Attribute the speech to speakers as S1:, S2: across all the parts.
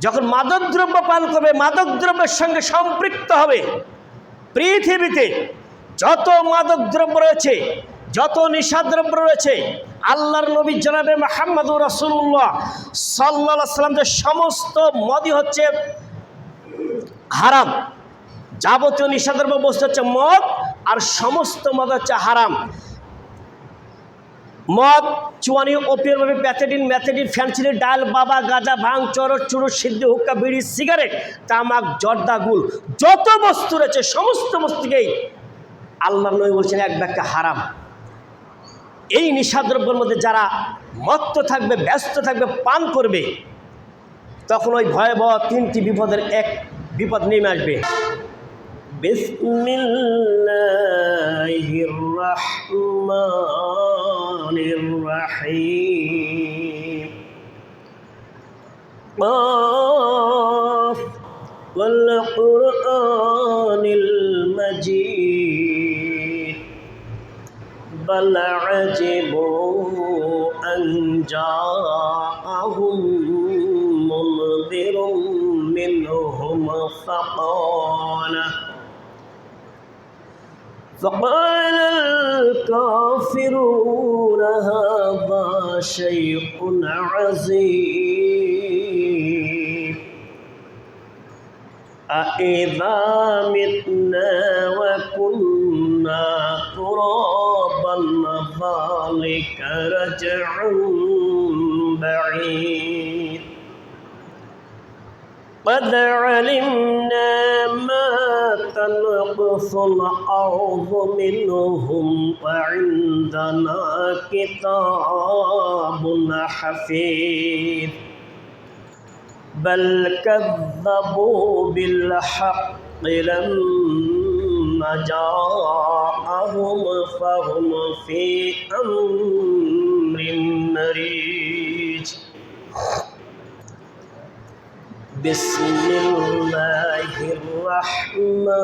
S1: যখন মাদকদ্রব্য পান করবে, মাদকদ্রব্যের সঙ্গে সম্পৃক্ত হবে, পৃথিবীতে যত মাদকদ্রব্য রয়েছে, যত নিশাদ্রব্য রয়েছে, আল্লাহর নবী জনাবে মুহাম্মদুর রাসূলুল্লাহ সাল্লাল্লাহু আলাইহি ওয়াসাল্লাম যে সমস্ত মদই হচ্ছে হারাম, যাবতীয় নিশাদ্রব্য বস্তু হচ্ছে মদ, আর সমস্ত মদ হচ্ছে হারাম। মদ, চুয়ানি, ওপিয়াম, প্যাথেডিন, ম্যাথেডিন, ফ্যান্সিডিল, ডাল, বাবা, গাঁজা, ভাং, চরস, চুরুট, সিদ্ধি, হুক্কা, বিড়ি, সিগারেট, তামাক, জর্দা, গুল, যত বস্তু রয়েছে সমস্ত বস্তুকেই আল্লাহর নবী বলছেন এক বাক্যে হারাম। এই নিশাদ্রব্যের মধ্যে যারা মত্ত থাকবে, ব্যস্ত থাকবে, পান করবে, তখন ওই ভয়াবহ তিনটি বিপদের এক বিপদ নেমে আসবে। বিসমিল্লাহির রাহমানির রাহিম। ওয়াল কুরআনিল মাজিদ। বাল আজিবু আন জাআহুম মুনযিরুম মিনহুম فقال الكافرون هذا شيء عظيم أإذا متنا وكنا ترابا ذلك رجع بعيد قد علمنا ما تنقص الأرض منهم وعندنا كتاب حفيظ بل كذبوا بالحق لما جاءهم فهم في أمر مريج بسم الله الرحمن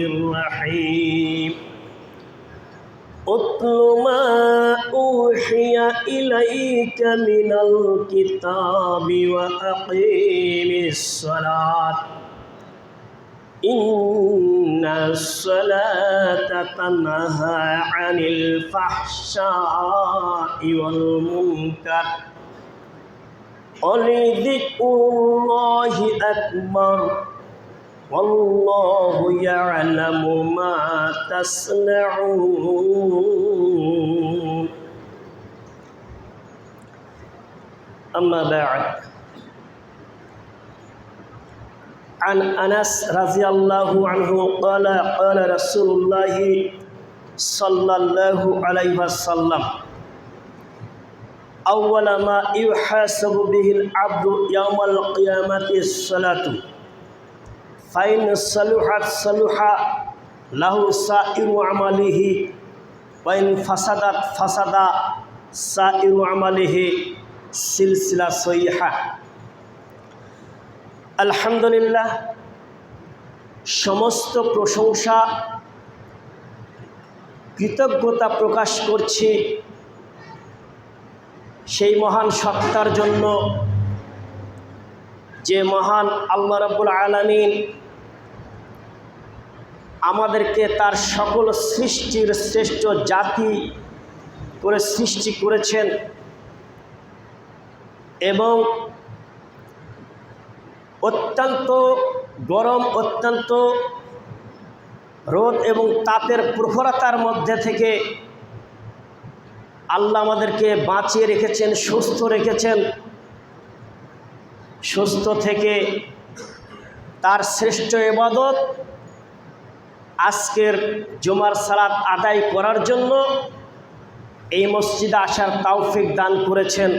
S1: الرحيم اتل ما أوحي إليك من الكتاب وأقيم الصلاة إن الصلاة تنهى عن الفحشاء والمنكر ولذكر الله أكبر والله يعلم ما تصنعون أما بعد عن أنس رضي الله عنه قال قال رسول الله صلى الله عليه وسلم أول ما يحاسب به العبد يوم القيامة الصلاة فإن صلحت صلح له سائر عمله وإن فسدت فسد سائر عمله সিলসিলা সহিহা। আলহামদুলিল্লাহ, সমস্ত প্রশংসা কৃতজ্ঞতা প্রকাশ করছি সেই মহান সত্তার জন্য যে মহান আল্লাহ রাব্বুল আলামিন আমাদেরকে তার সকল সৃষ্টির শ্রেষ্ঠ জাতি করে সৃষ্টি করেছেন এবং অত্যন্ত গরম, অত্যন্ত রোদ এবং তাপের প্রখরতার মধ্যে থেকে আল্লাহ আমাদেরকে বাঁচিয়ে রেখেছেন, সুস্থ রেখেছেন। সুস্থ থেকে তার শ্রেষ্ঠ ইবাদত আজকের জুমার সালাত আদায় করার জন্য এই মসজিদে আসার তৌফিক দান করেছেন।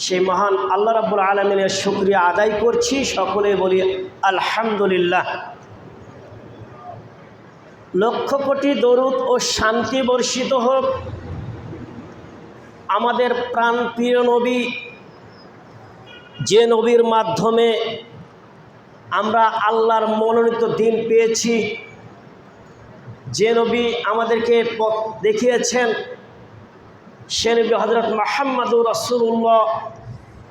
S1: সেই মহান আল্লাহ রাব্বুল আলামিনের শুকরিয়া আদায় করছি। সকলে বলি আলহামদুলিল্লাহ। লক্ষ কোটি দরুদ ও শান্তি বর্ষিত হোক আমাদের প্রাণপ্রিয় নবী, যে নবীর মাধ্যমে আমরা আল্লাহর মনোনীত দিন পেয়েছি, যে নবী আমাদেরকে পথ দেখিয়েছেন, সে নবী হযরত মুহাম্মদুর রাসূলুল্লাহ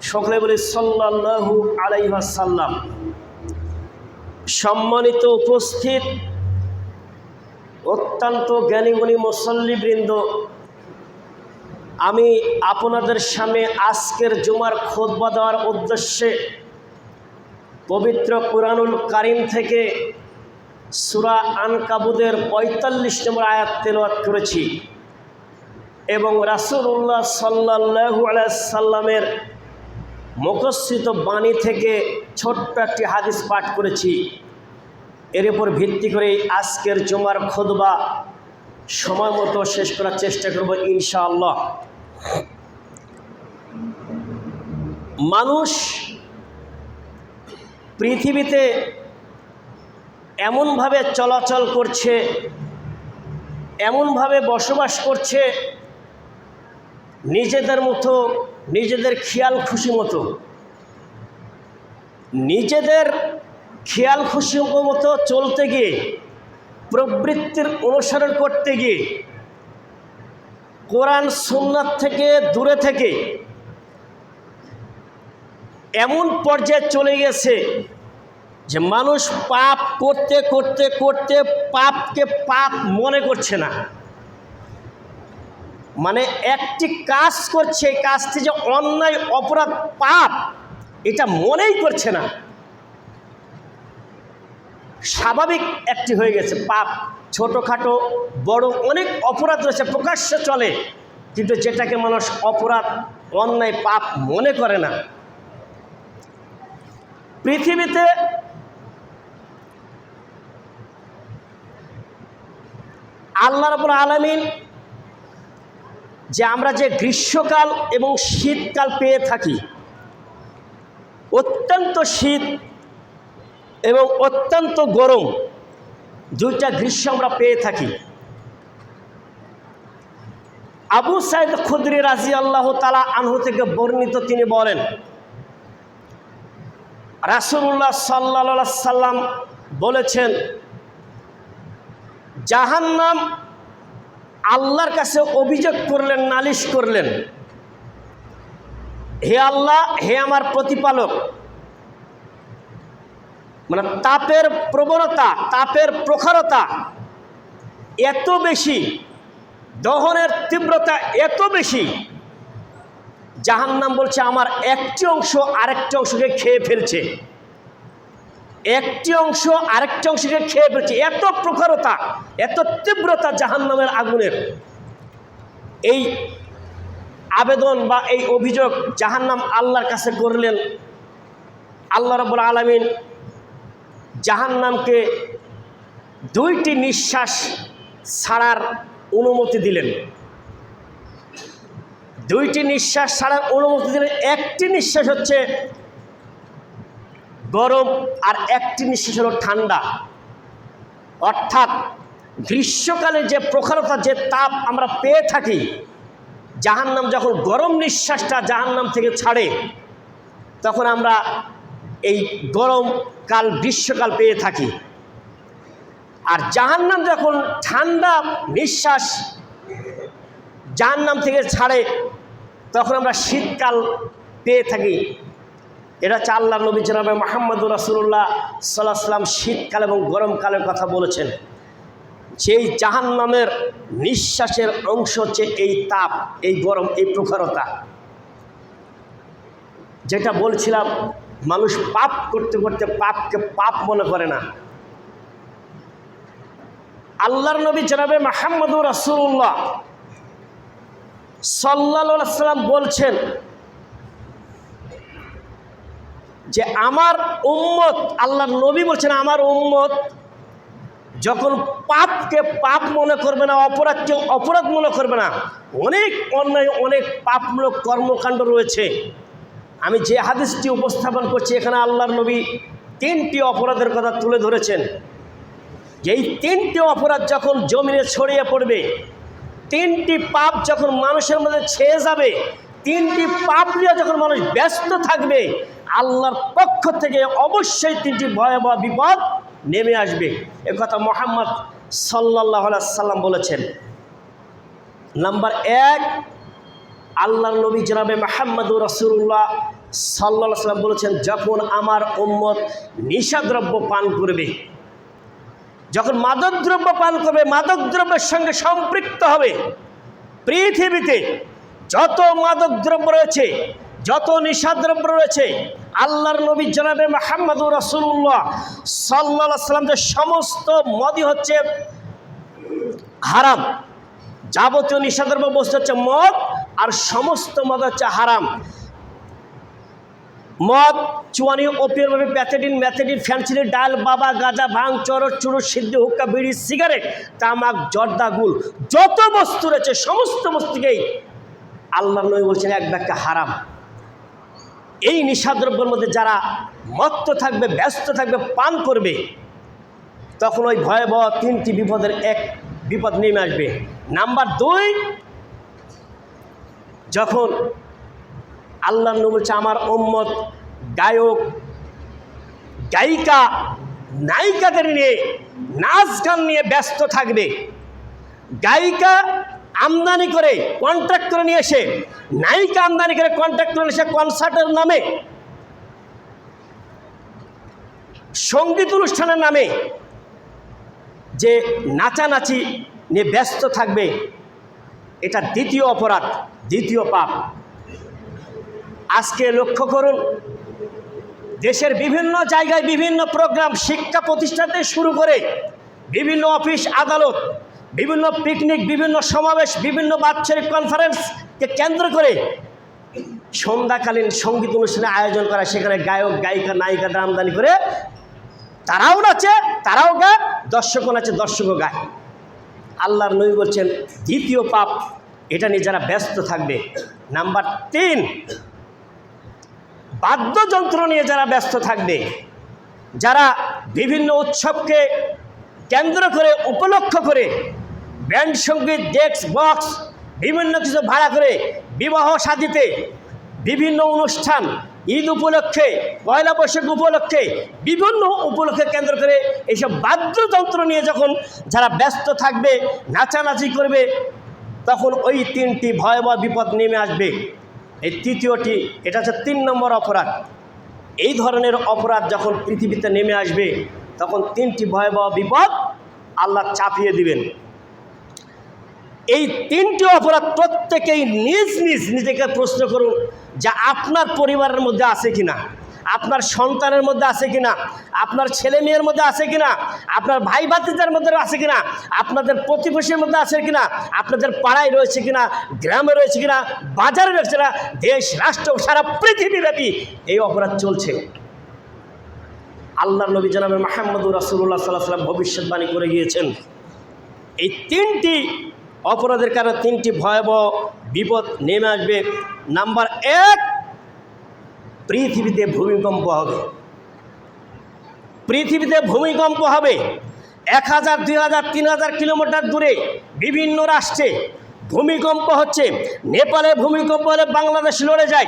S1: সকলে বলি সাল্লাল্লাহু আলাইহি ওয়াসাল্লাম। সম্মানিত উপস্থিত, অত্যন্ত জ্ঞানীগুণী মুসল্লিবৃন্দ, আমি আপনাদের সামনে আজকের জুমার খুতবা দেওয়ার উদ্দেশ্যে পবিত্র কুরআনুল কারীম থেকে সূরা আনকাবুতের ৪৫ নম্বর আয়াত তেলাওয়াত করেছি এবং রাসূলুল্লাহ সাল্লাল্লাহু আলাইহি সাল্লামের মুখস্থিত বাণী থেকে ছোট্ট একটি হাদিস পাঠ করেছি। এর উপর ভিত্তি করে আজকের জুমার খুতবা সময় মতো শেষ করার চেষ্টা করব ইনশাআল্লাহ। মানুষ পৃথিবীতে এমনভাবে চলাচল করছে, এমনভাবে বসবাস করছে, নিজেদের মতো, নিজেদের খেয়াল খুশি মতো, নিজেদের খেয়াল খুশি মতো চলতে গিয়ে, প্রবৃত্তির অনুসরণ করতে গিয়ে, কোরআন সুন্নাত থেকে দূরে থেকে এমন পর্যায়ে চলে গেছে যে মানুষ পাপ করতে করতে করতে পাপকে পাপ মনে করছে না। মানে একটি কাজ করছে, এই কাজটি যে অন্যায়, অপরাধ, পাপ, এটা মনেই করছে না। স্বাভাবিক একটি হয়ে গেছে পাপ। ছোটোখাটো বড় অনেক অপরাধ রয়েছে, প্রকাশ্যে চলে, কিন্তু যেটাকে মানুষ অপরাধ, অন্যায়, পাপ মনে করে না। পৃথিবীতে আল্লাহ রাব্বুল আলামিন যে আমরা যে গ্রীষ্মকাল এবং শীতকাল পেয়ে থাকি, অত্যন্ত শীত এবং অত্যন্ত গরম, দুইটা গ্রীষ্ম আমরা পেয়ে থাকি। আবু সাঈদ খুদরি রাদিয়াল্লাহু তাআলা আনহু থেকে বর্ণিত, তিনি বলেন রাসূলুল্লাহ সাল্লাল্লাহু আলাইহি সাল্লাম বলেছেন, জাহান্নাম আল্লাহর কাছে অভিযোগ করলেন, নালিশ করলেন, হে আল্লাহ, হে আমার প্রতিপালক, মানে তাপের প্রবণতা, তাপের প্রখরতা এত বেশি, দহনের তীব্রতা এত বেশি, জাহান্নাম বলছে আমার একটি অংশ আরেকটি অংশকে খেয়ে ফেলছে, একটি অংশ আরেকটি অংশকে খেয়ে ফেলছে। এত প্রখরতা, এত তীব্রতা জাহান্নামের আগুনের। এই আবেদন বা এই অভিযোগ জাহান্নাম আল্লাহর কাছে করলেন। আল্লাহ রাব্বুল আলামিন জাহান্নামকে দুইটি নিঃশ্বাস ছাড়ার অনুমতি দিলেন। দুইটি নিঃশ্বাস ছাড়ার অনুমতি দিলেন। একটি নিঃশ্বাস হচ্ছে গরম আর একটি নিঃশ্বাস হলো ঠান্ডা। অর্থাৎ গ্রীষ্মকালে যে প্রখরতা, যে তাপ আমরা পেয়ে থাকি, জাহান্নাম যখন গরম নিঃশ্বাসটা জাহান্নাম থেকে ছাড়ে, তখন আমরা এই গরমকাল, গ্রীষ্মকাল পেয়ে থাকি। আর জাহান্নাম যখন ঠান্ডা নিঃশ্বাস জাহান্নাম থেকে ছাড়ে, তখন আমরা শীতকাল পেয়ে থাকি। এটা হচ্ছে আল্লাহ নবী জনাবে মুহাম্মদুর রাসূলুল্লাহ সাল্লাল্লাহু আলাইহি ওয়াসাল্লাম শীতকাল এবং গরমকালের কথা বলেছেন। যেই জাহান্নামের নিঃশ্বাসের অংশ হচ্ছে এই তাপ, এই গরম, এই প্রখরতা। যেটা বলছিলাম, মানুষ পাপ করতে করতে পাপকে পাপ মনে করে না। আল্লাহর নবী জনাবে মুহাম্মদুর রাসূলুল্লাহ সাল্লাল্লাহু আলাইহি ওয়াসাল্লাম বলছেন যে আমার উম্মত, আল্লাহর নবী বলছেন, আমার উম্মত যখন পাপকে পাপ মনে করবে না, অপরাধকে অপরাধ মনে করবে না, অনেক অন্যায়, অনেক পাপমূলক কর্মকাণ্ড রয়েছে। আমি যে হাদিসটি উপস্থাপন করছি, এখানে আল্লাহর নবী তিনটি অপরাধের কথা তুলে ধরেছেন। যে এই তিনটি অপরাধ যখন জমিনে ছড়িয়ে পড়বে, তিনটি পাপ যখন মানুষের মধ্যে ছেয়ে যাবে, তিনটি পাপ নিয়ে যখন মানুষ ব্যস্ত থাকবে, আল্লাহর পক্ষ থেকে অবশ্যই তিনটি ভয়াবহ বিপদ নেমে আসবে। এ কথা মুহাম্মদ সাল্লাল্লাহু আলাইহি সাল্লাম বলেছেন। নাম্বার 1, আল্লাহর নবী জনাবে মুহাম্মদুর রাসূলুল্লাহ সাল্লাল্লাহু আলাইহি ওয়াসাল্লাম বলেছেন, যখন আমার উম্মত নেশাদ্রব্য পান করবে, যখন মাদকদ্রব্য পান করবে, মাদকদ্রব্যের সঙ্গে সম্পৃক্ত হবে, পৃথিবীতে যত মাদকদ্রব্য রয়েছে, যত নেশাদ্রব্য রয়েছে, আল্লাহর নবী জনাবে মুহাম্মদুর রাসূলুল্লাহ সাল্লাল্লাহু আলাইহি ওয়াসাল্লাম যে সমস্ত মদই হচ্ছে হারাম, যাবতীয় নেশাদ্রব্য বস্তু হচ্ছে মদ, আর সমস্ত মদ হচ্ছে হারাম। মদ, চুয়ানি, ওপিয়াম, প্যাথেডিন, ম্যাথেডিন, ফ্যান্সিডিল, ডাল, বাবা, গাঁজা, ভাং, চরস, চুরুট, সিদ্ধি, হুক্কা, বিড়ি, সিগারেট, তামাক, জর্দা, গুল, যত বস্তু রয়েছে সমস্ত বস্তুকেই আল্লাহর নবী বলছেন এক বাক্যে হারাম। এই নেশাদ্রব্যের মধ্যে যারা মত্ত থাকবে, ব্যস্ত থাকবে, পান করবে, তখন ওই ভয়াবহ তিনটি বিপদের এক বিপদ নেমে আসবে। নাম্বার 2, যখন আল্লাহর নবী বলছে আমার উম্মত গায়ক, গায়িকা, নায়িকাদের নিয়ে, নাচ গান নিয়ে ব্যস্ত থাকবে। গায়িকা আমদানি করে, কন্ট্রাক্ট করে নিয়ে এসে, নায়িকা আমদানি করে কন্ট্রাক্ট করে এসে কনসার্টের নামে, সঙ্গীত অনুষ্ঠানের নামে যে নাচানাচি নিয়ে ব্যস্ত থাকবে, এটা দ্বিতীয় অপরাধ, দ্বিতীয় পাপ। আজকে লক্ষ্য করুন, দেশের বিভিন্ন জায়গায় বিভিন্ন প্রোগ্রাম, শিক্ষা প্রতিষ্ঠান থেকে শুরু করে বিভিন্ন অফিস আদালত, বিভিন্ন পিকনিক, বিভিন্ন সমাবেশ, বিভিন্ন বাৎসরিক কনফারেন্সকে কেন্দ্র করে সন্ধ্যাকালীন সঙ্গীত অনুষ্ঠানের আয়োজন করা, সেখানে গায়ক, গায়িকা, নায়িকাদের আমদানি করে তারাও নাচে, তারাও গায়, দর্শকও নাচে, দর্শকও গায়। আল্লাহর নবী বলছেন দ্বিতীয় পাপ, এটা নিয়ে যারা ব্যস্ত থাকবে। নাম্বার 3, বাদ্যযন্ত্র নিয়ে যারা ব্যস্ত থাকবে, যারা বিভিন্ন উৎসবকে কেন্দ্র করে, উপলক্ষ করে ব্যান্ড সঙ্গীত, ডেস্ক বক্স, বিভিন্ন কিছু ভাড়া করে বিবাহ শাদীতে, বিভিন্ন অনুষ্ঠান, ঈদ উপলক্ষে, পয়লা বৈশাখ উপলক্ষে, বিভিন্ন উপলক্ষে কেন্দ্র করে এইসব বাদ্যযন্ত্র নিয়ে যখন যারা ব্যস্ত থাকবে, নাচানাচি করবে, তখন ওই 3টি ভয়াবহ বিপদ নেমে আসবে। এই তৃতীয়টি, এটা হচ্ছে 3 নম্বর অপরাধ। এই ধরনের অপরাধ যখন পৃথিবীতে নেমে আসবে, তখন 3টি ভয়াবহ বিপদ আল্লাহ চাপিয়ে দিবেন। এই 3টি অপরাধ প্রত্যেকেই নিজ নিজ নিজেকে প্রশ্ন করুন যে আপনার পরিবারের মধ্যে আছে কিনা, আপনার সন্তানের মধ্যে আছে কিনা, আপনার ছেলে মেয়ের মধ্যে আছে কিনা, আপনার ভাই ভাতিজার মধ্যে আছে কিনা, আপনাদের প্রতিবেশীর মধ্যে আছে কিনা, আপনাদের পাড়ায় রয়েছে কিনা, গ্রামে রয়েছে কিনা, বাজারে রয়েছে কিনা, দেশ, রাষ্ট্র, সারা পৃথিবীব্যাপী এই অপরাধ চলছে। আল্লাহর নবী জনাবে মুহাম্মদুর রাসূলুল্লাহ সাল্লাল্লাহু আলাইহি ওয়াসাল্লাম ভবিষ্যৎবাণী করে গিয়েছেন, এই 3টি অপরাধের কারণে 3টি ভয়াবহ বিপদ নেমে আসবে। নাম্বার 1, পৃথিবীতে ভূমিকম্প হবে। পৃথিবীতে ভূমিকম্প হবে। 1000, 2000, 3000 কিলোমিটার দূরে বিভিন্ন রাষ্ট্রে ভূমিকম্প হচ্ছে। নেপালে ভূমিকম্প হলে বাংলাদেশ লড়ে যায়,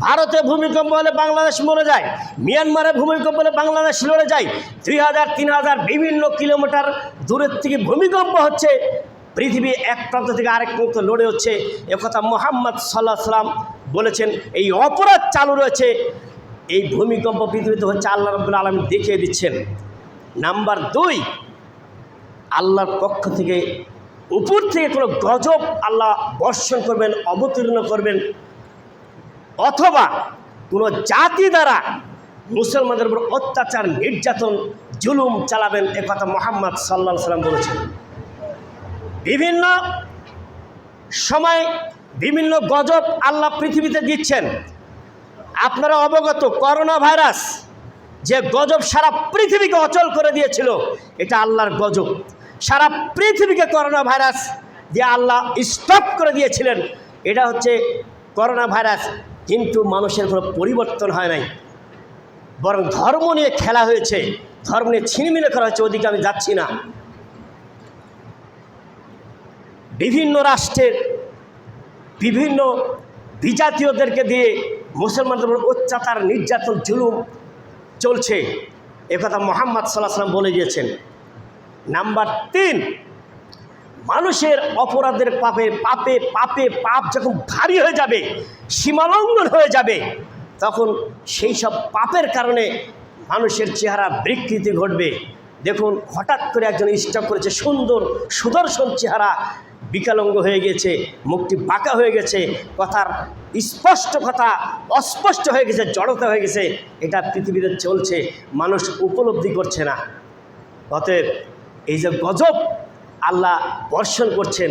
S1: ভারতে ভূমিকম্প হলে বাংলাদেশ মরে যায়, মিয়ানমারে ভূমিকম্প হলে বাংলাদেশ লড়ে যায়। 2000, 3000 বিভিন্ন কিলোমিটার দূরের থেকে ভূমিকম্প হচ্ছে, পৃথিবী এক প্রান্ত থেকে আরেক প্রান্ত লড়ে হচ্ছে। একথা মুহাম্মদ সাল্লাল্লাহু আলাইহি ওয়াসাল্লাম বলেছেন। এই অপরাধ চালু রয়েছে, এই ভূমিকম্প পৃথিবীতে হচ্ছে, আল্লাহ রাব্বুল আলামিন দেখিয়ে দিচ্ছেন। নাম্বার 2, আল্লাহর পক্ষ থেকে উপর থেকে কোনো গজব আল্লাহ বর্ষণ করবেন, অবতীর্ণ করবেন, অথবা কোনো জাতি দ্বারা মুসলমানদের উপর অত্যাচার, নির্যাতন, জুলুম চালাবেন। একথা মুহাম্মদ সাল্লাল্লাহু আলাইহি ওয়াসাল্লাম বলেছেন। বিভিন্ন সময় বিভিন্ন গজব আল্লাহ পৃথিবীতে দিচ্ছেন। আপনারা অবগত, করোনা ভাইরাস যে গজব সারা পৃথিবীকে অচল করে দিয়েছিল, এটা আল্লাহর গজব। সারা পৃথিবীকে করোনা ভাইরাস দিয়ে আল্লাহ স্টপ করে দিয়েছিলেন, এটা হচ্ছে করোনা ভাইরাস। কিন্তু মানুষের কোনো পরিবর্তন হয় নাই, বরং ধর্ম নিয়ে খেলা হয়েছে, ধর্ম নিয়ে ছিনিমিনি করা হয়েছে। ওদিকে আমি যাচ্ছি না। বিভিন্ন রাষ্ট্রের বিভিন্ন বিজাতীয়দেরকে দিয়ে মুসলমানদের উপর অত্যাচার, নির্যাতন, জুলুম চলছে। একথা মুহাম্মদ সাল্লাল্লাহু আলাইহি ওয়াসাল্লাম বলে গিয়েছেন। নাম্বার 3, মানুষের অপরাধের পাপে পাপে পাপে পাপ যখন ভারী হয়ে যাবে, সীমালঙ্ঘন হয়ে যাবে, তখন সেই সব পাপের কারণে মানুষের চেহারা বিকৃতি ঘটবে। দেখুন হঠাৎ করে একজন স্ট্রোক করেছে, সুন্দর সুদর্শন চেহারা বিকলাঙ্গ হয়ে গেছে, মুখটি বাঁকা হয়ে গেছে, কথার স্পষ্ট কথা অস্পষ্ট হয়ে গেছে, জড়তা হয়ে গেছে। এটা পৃথিবীতে চলছে, মানুষ উপলব্ধি করছে না। অতএব এই যে গজব আল্লাহ বর্ষণ করছেন,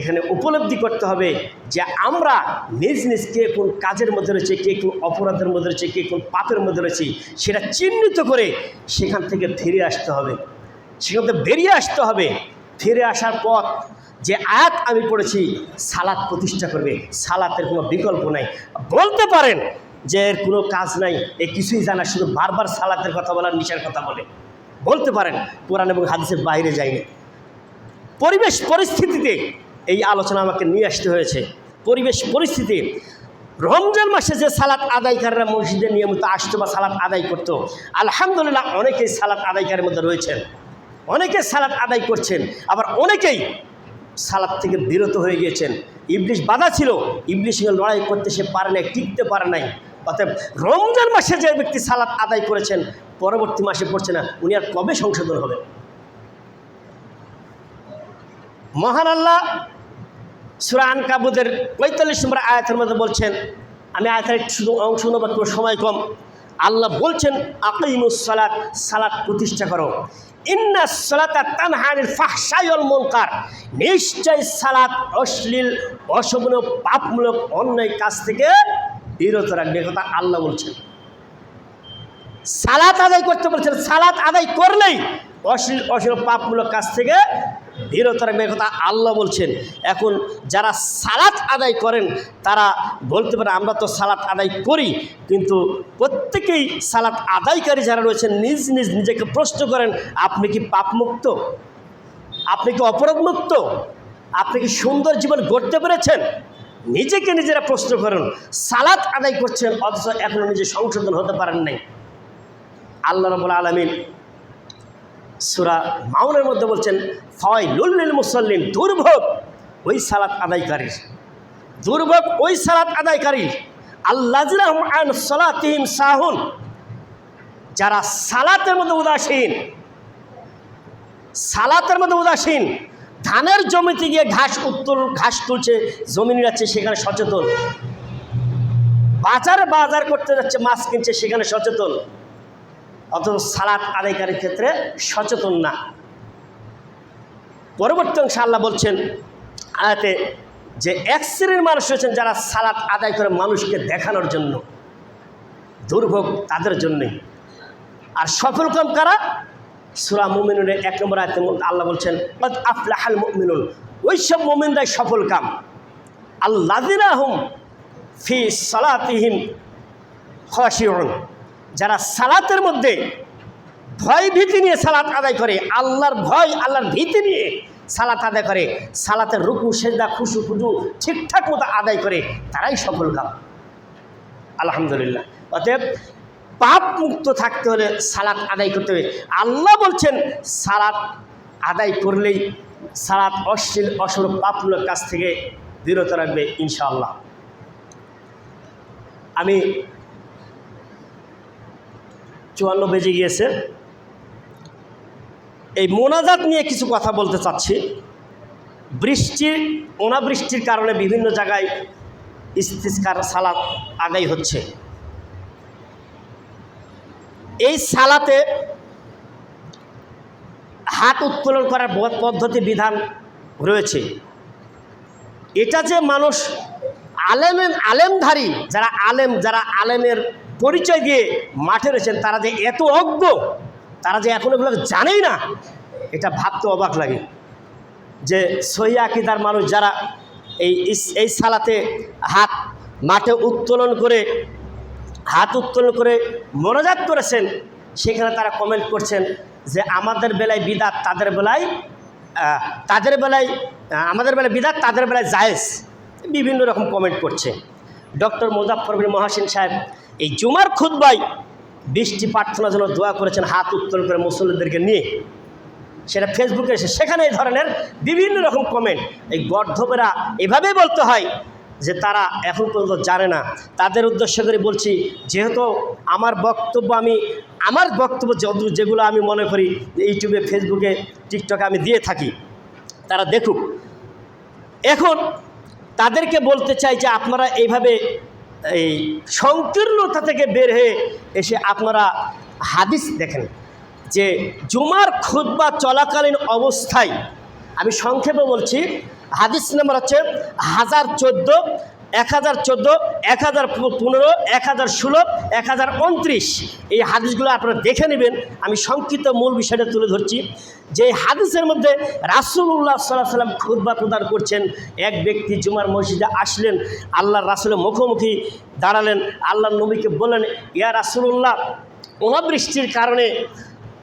S1: এখানে উপলব্ধি করতে হবে যে আমরা নিজ নিজ কে কোন কাজের মধ্যে রয়েছে, কে কোন অপরাধের মধ্যে রয়েছে, কে কোন পাপের মধ্যে রয়েছে, সেটা চিহ্নিত করে সেখান থেকে ফিরে আসতে হবে, সেখান থেকে বেরিয়ে আসতে হবে। ফিরে আসার পথ যে আয়াত আমি পড়েছি, সালাত প্রতিষ্ঠা করবে, সালাতের কোনো বিকল্প নাই। বলতে পারেন যে এর কোনো কাজ নাই, এ কিছুই জানা, শুধু বারবার সালাতের কথা বলার নিশার কথা বলতে পারেন, কোরআন এবং হাদিসের বাইরে যায়নি। পরিবেশ পরিস্থিতিতে এই আলোচনা আমাকে নিয়ে আসতে হয়েছে। পরিবেশ পরিস্থিতি, রমজান মাসে যে সালাত আদায়কারীরা মসজিদে নিয়মিত আসতো বা সালাত আদায় করতো, আলহামদুলিল্লাহ অনেকেই সালাত আদায়কারীর মধ্যে রয়েছেন, অনেকে সালাত আদায় করছেন, আবার অনেকেই সালাত থেকে বিরত হয়ে গিয়েছেন। ইবলিশ বাধা ছিল, ইবলিশ সঙ্গে লড়াই করতে সে পারে নাই, টিকতে পারে নাই। অতএব রমজান মাসে যে ব্যক্তি সালাত আদায় করেছেন, পরবর্তী মাসে পড়ছে না, উনি আর কবে সংশোধন হবে? মহান আল্লাহ সূরা আনকাবুতের ৪৫ নম্বর আয়াতের মধ্যে বলছেন, আমি আয়াতের শুধু অংশ নেব, সময় কম। আল্লাহ বলছেন আকিমুস সালাত, সালাত প্রতিষ্ঠা করো। ইন্নাস সালাতা তানহা আনিল ফাহশাই ওয়াল মুনকার, নিশ্চয় সালাত অশ্লীল অশোভনীয় পাপমূলক অন্যায় কাজ থেকে বিরত রাখবে, কথা আল্লাহ বলছেন। সালাত আদায় করতে বলছেন, সালাত আদায় করলেই অশ্লীল পাপমূলক কাজ থেকে বিরত রাখবে, কথা আল্লাহ বলছেন। এখন যারা সালাত আদায় করেন তারা বলতে পারে আমরা তো সালাত আদায় করি, কিন্তু প্রত্যেকেই সালাত আদায়কারী যারা রয়েছেন নিজ নিজ নিজেকে প্রশ্ন করেন, আপনি কি পাপমুক্ত? আপনি কি অপরাধমুক্ত? আপনি কি সুন্দর জীবন গড়তে পেরেছেন? নিজেকে নিজেরা প্রশ্ন করেন। সালাত আদায় করছেন অথচ এখনও নিজে সংশোধন হতে পারেন নাই। আল্লাহ রাব্বুল আলামিন সূরা মাউনের মধ্যে বলছেন, ফাওয়াইলুল লিল মুসাল্লিন, দুর্ভোগ ওই সালাত আদায়কারীর, দুর্ভোগ ওই সালাত আদায়কারীর, আল্লাযিনা হুম আন সালাতিহিম সাহুন, যারা সালাতের মধ্যে উদাসীন, সালাতের মধ্যে উদাসীন। ধানের জমিতে গিয়ে ঘাস তুলছে, জমি নিড়াচ্ছে, সেখানে সচেতন। বাজারে বাজার করতে যাচ্ছে, মাছ কিনছে, সেখানে সচেতন, অথচ সালাত আদায়কারীর ক্ষেত্রে সচেতন না। পরবর্তী অংশে আল্লাহ বলছেন আয়াতে যে এক শ্রেণীর মানুষ রয়েছেন যারা সালাত আদায় করে মানুষকে দেখানোর জন্য, দুর্ভোগ তাদের জন্যই। আর সফল কাম কারা? সূরা মুমিনুনের ১ নম্বর আয়াতে আল্লাহ বলছেন কদ আফলাহাল মুমিনুন, ওই সব মুমিনরাই সফল কাম। আল্লাযিনা হুম ফি সালাতিহিম খাশিউন, যারা সালাতের মধ্যে ভয় ভীতি নিয়ে সালাত আদায় করে, আল্লাহর ভয় আল্লাহর ভীতি নিয়ে সালাত আদায় করে, সালাতের রুকু সেজদা খুশু খুজু ঠিকঠাক মতো আদায় করে, তারাই সফল কাম। আলহামদুলিল্লাহ। অতএব পাপ মুক্ত থাকতে হলে সালাত আদায় করতে হবে। আল্লাহ বলছেন সালাত আদায় করলেই সালাত অশ্লীল অসুর পাপমূলক কাজ থেকে বিরত রাখবে ইনশাআল্লাহ। আমি ৫৪ বেজে গিয়েছে, এই মোনাজাত নিয়ে কিছু কথা বলতে চাচ্ছি। অনাবৃষ্টির কারণে বিভিন্ন জায়গায় ইস্তিসকার সালাত আদায় হচ্ছে। এই সালাতে হাত উত্তোলন করার পদ্ধতি বিধান রয়েছে। এটা যে মানুষ আলেমধারী যারা আলেমের পরিচয় দিয়ে মাঠে রয়েছেন, তারা যে এত অজ্ঞ, তারা যে এখন এগুলো জানেই না, এটা ভাবতে অবাক লাগে। যে সহি আকীদার মানুষ যারা এই সালাতে মাঠে উত্তোলন করে মোনাজাত করেছেন, সেখানে তারা কমেন্ট করছেন যে আমাদের বেলায় বিদাত, আমাদের বেলায় বিদাত, তাদের বেলায় জায়েজ, বিভিন্ন রকম কমেন্ট করছে। ডক্টর মুজাফফর বিন মহসিন সাহেব এই জুমার খুতবায় বৃষ্টি প্রার্থনার জন্য দোয়া করেছেন হাত উত্তোলন করে মুসল্লিদেরকে নিয়ে, সেটা ফেসবুকে এসে, সেখানে এই ধরনের বিভিন্ন রকম কমেন্ট। এই গর্ধবেরা এভাবেই বলতে হয় যে তারা এখন পর্যন্ত জানে না, তাদের উদ্দেশ্য করে বলছি, যেহেতু আমার বক্তব্য যেগুলো আমি মনে করি ইউটিউবে, ফেসবুকে, টিকটকে আমি দিয়ে থাকি, তারা দেখুক। এখন তাদেরকে বলতে চাই যে আপনারা এইভাবে এই সংকীর্ণতা থেকে বের হয়ে এসে আপনারা হাদিস দেখেন, যে জুমার খুতবা চলাকালীন অবস্থায়, আমি সংক্ষেপে বলছি, হাদিস নাম্বার হচ্ছে 1014, 1014, 1015, 1016, 1029। এই হাদিসগুলো আপনারা দেখে নেবেন। আমি সংক্ষিপ্ত মূল বিষয়টা তুলে ধরছি। যে হাদিসের মধ্যে রাসূলুল্লাহ সাল্লাল্লাহু আলাইহি ওয়াসাল্লাম খুতবা প্রদান করছেন। এক ব্যক্তি জুমার মসজিদে আসলেন, আল্লাহর রাসূলের মুখোমুখি দাঁড়ালেন, আল্লাহর নবীকে বললেন, ইয়া রাসূলুল্লাহ, অনাবৃষ্টির কারণে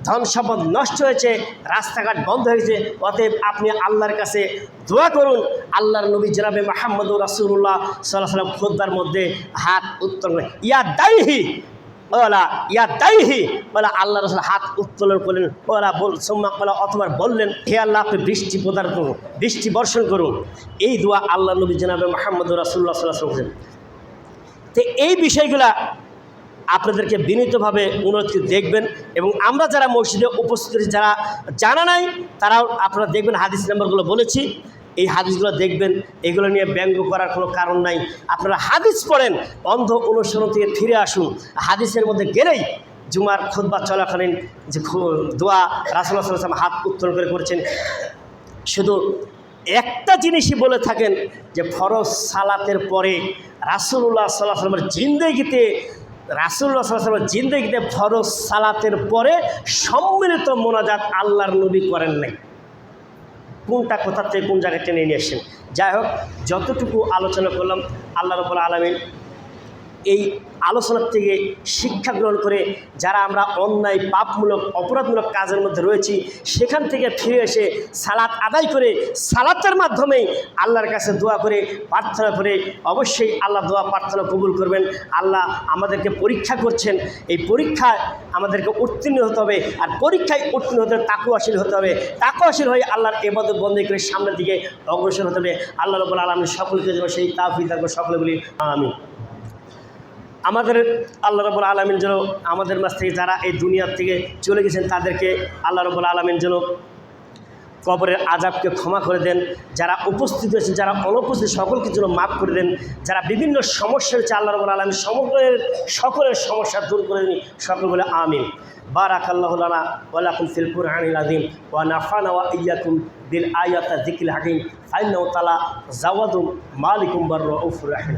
S1: ধন সম্পদ নষ্ট হয়েছে, রাস্তাঘাট বন্ধ হয়েছে, অতএব আপনি আল্লাহর কাছে দোয়া করুন। আল্লাহর নবী জনাবে মুহাম্মদুর রাসূলুল্লাহ সাল্লাল্লাহু আলাইহি ওয়াসাল্লাম খুতবার মধ্যে হাত উত্তোলন, ইয়া দাইহি বলা, আল্লাহ রাসূল হাত উত্তোলন করলেন, অথবা বললেন, হে আল্লাহ, আপনি বৃষ্টি প্রদান করুন, বৃষ্টি বর্ষণ করুন। এই দোয়া আল্লাহ নবী জনাবে মুহাম্মদুর রাসূলুল্লাহ সাল্লাল্লাহু আলাইহি ওয়াসাল্লাম। তো এই বিষয়গুলা আপনাদেরকে বিনীতভাবে অনুরোধ করে দেখবেন, এবং আমরা যারা মসজিদে উপস্থিত যারা জানা নাই তারাও আপনারা দেখবেন, হাদিস নাম্বারগুলো বলেছি, এই হাদিসগুলো দেখবেন। এগুলো নিয়ে ব্যঙ্গ করার কোনো কারণ নাই। আপনারা হাদিস পড়েন, অন্ধ অনুসরণ থেকে ফিরে আসুন। হাদিসের মধ্যে গেলেই জুমার খুতবা চলাকালীন যে দোয়া রাসূলুল্লাহ সাল্লাল্লাহু আলাইহি ওয়াসাল্লাম হাত উত্তোলন করে করেছেন। শুধু একটা জিনিসই বলে থাকেন যে ফরজ সালাতের পরে রাসূলুল্লাহ সাল্লাল্লাহু আলাইহি ওয়াসাল্লামের জিন্দেগিতে ফরজ সালাতের পরে সম্মিলিত মোনাজাত আল্লাহর নবী করেন নাই। কোনটা কোথা থেকে কোন জায়গায় টেনে নিয়ে আসছেন। যাই হোক, যতটুকু আলোচনা করলাম, আল্লাহ রাব্বুল আলামিন এই আলোচনার থেকে শিক্ষা গ্রহণ করে যারা আমরা অন্যায়, পাপমূলক, অপরাধমূলক কাজের মধ্যে রয়েছি, সেখান থেকে ফিরে এসে সালাত আদায় করে সালাতের মাধ্যমেই আল্লাহর কাছে দোয়া করে, প্রার্থনা করে, অবশ্যই আল্লাহ দোয়া প্রার্থনা কবুল করবেন। আল্লাহ আমাদেরকে পরীক্ষা করছেন, এই পরীক্ষায় আমাদেরকে উত্তীর্ণ হতে হবে। আর পরীক্ষায় উত্তীর্ণ হতে তাকওয়াশীল হতে হবে। তাকওয়াশীল হয়ে আল্লাহর ইবাদত বন্দেগী করে সামনের দিকে অগ্রসর হতে হবে। আল্লাহ রাব্বুল আলামিন সকলকে যেন সেই তাওফীক দান করে, সকলে বলি আমিন। আমাদের আল্লাহ রাব্বুল আলামিন যেন আমাদের মাঝ থেকে যারা এই দুনিয়ার থেকে চলে গেছেন তাদেরকে আল্লাহ রাব্বুল আলামিন যেন কবরের আযাবকে ক্ষমা করে দেন। যারা উপস্থিত হয়েছেন, যারা অনুপস্থিত, সকলকে যেন মাফ করে দেন। যারা বিভিন্ন সমস্যা হচ্ছে, আল্লাহ রাব্বুল আলামিন সকলের সমস্যা দূর করে দিন, সকল বলে আমিন। বারাকাল্লাহু লানা ওয়া লাকুম ফিল কুরআনিল আযীম ওয়া নাফানা ওয়া ইয়্যাকুম বিল আয়াতি যিকরিল হাকীম। ফাইন্নাহু তাআলা জাওয়াদুম মালিকুম বার রাউফুর রাহিম।